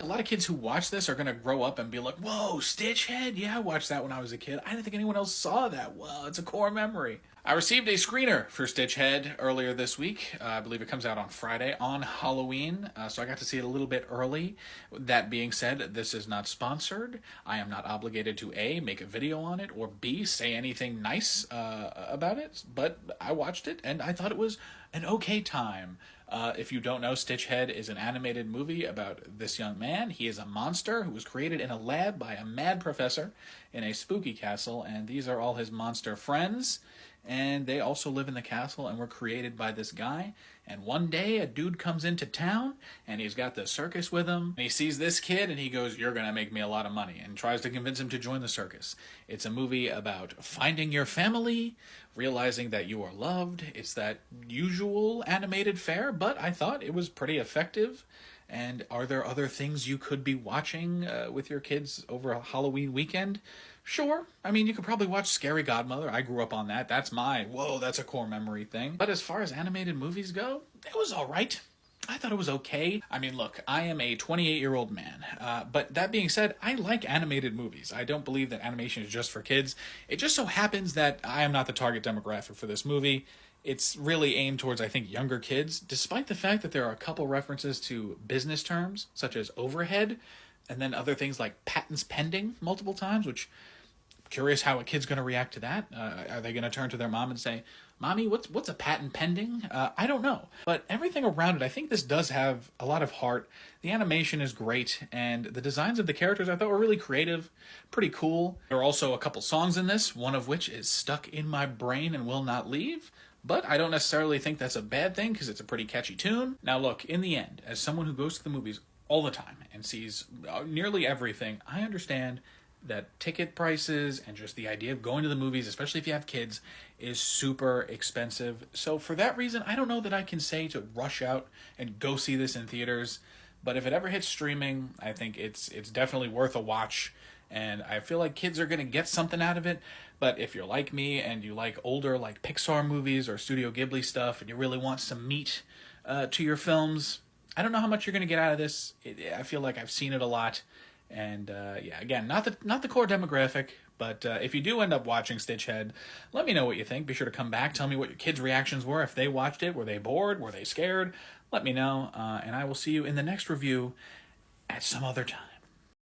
A lot of kids who watch this are going to grow up and be like, whoa, Stitch Head? Yeah, I watched that when I was a kid. I didn't think anyone else saw that. Well, it's a core memory. I received a screener for Stitch Head earlier this week. I believe it comes out on Friday on Halloween, so I got to see it a little bit early. That being said, this is not sponsored. I am not obligated to A, make a video on it, or B, say anything nice about it, but I watched it and I thought it was an okay time. If you don't know, Stitch Head is an animated movie about this young man. He is a monster who was created in a lab by a mad professor in a spooky castle, and these are all his monster friends. And they also live in the castle and were created by this guy. And one day a dude comes into town and he's got the circus with him. And he sees this kid and he goes, "You're going to make me a lot of money," and tries to convince him to join the circus. It's a movie about finding your family, realizing that you are loved. It's that usual animated fare, but I thought it was pretty effective. And are there other things you could be watching with your kids over a Halloween weekend? Sure. I mean, you could probably watch Scary Godmother. I grew up on that. That's my, whoa, that's a core memory thing. But as far as animated movies go, it was all right. I thought it was okay. I mean, look, I am a 28-year-old man. But that being said, I like animated movies. I don't believe that animation is just for kids. It just so happens that I am not the target demographic for this movie. It's really aimed towards, I think, younger kids, despite the fact that there are a couple references to business terms, such as overhead, and then other things like patents pending multiple times, which I'm curious how a kid's going to react to that. Are they going to turn to their mom and say, "Mommy, what's a patent pending?" I don't know. But everything around it, I think this does have a lot of heart. The animation is great, and the designs of the characters I thought were really creative, pretty cool. There are also a couple songs in this, one of which is stuck in my brain and will not leave. But I don't necessarily think that's a bad thing because it's a pretty catchy tune. Now look, in the end, as someone who goes to the movies all the time and sees nearly everything, I understand that ticket prices and just the idea of going to the movies, especially if you have kids, is super expensive. So for that reason, I don't know that I can say to rush out and go see this in theaters. But if it ever hits streaming, I think it's definitely worth a watch. And I feel like kids are going to get something out of it. But if you're like me and you like older, like Pixar movies or Studio Ghibli stuff, and you really want some meat to your films, I don't know how much you're going to get out of this. I feel like I've seen it a lot. And yeah, again, not the core demographic, but if you do end up watching Stitch Head, let me know what you think. Be sure to come back. Tell me what your kids' reactions were. If they watched it, were they bored? Were they scared? Let me know. And I will see you in the next review at some other time.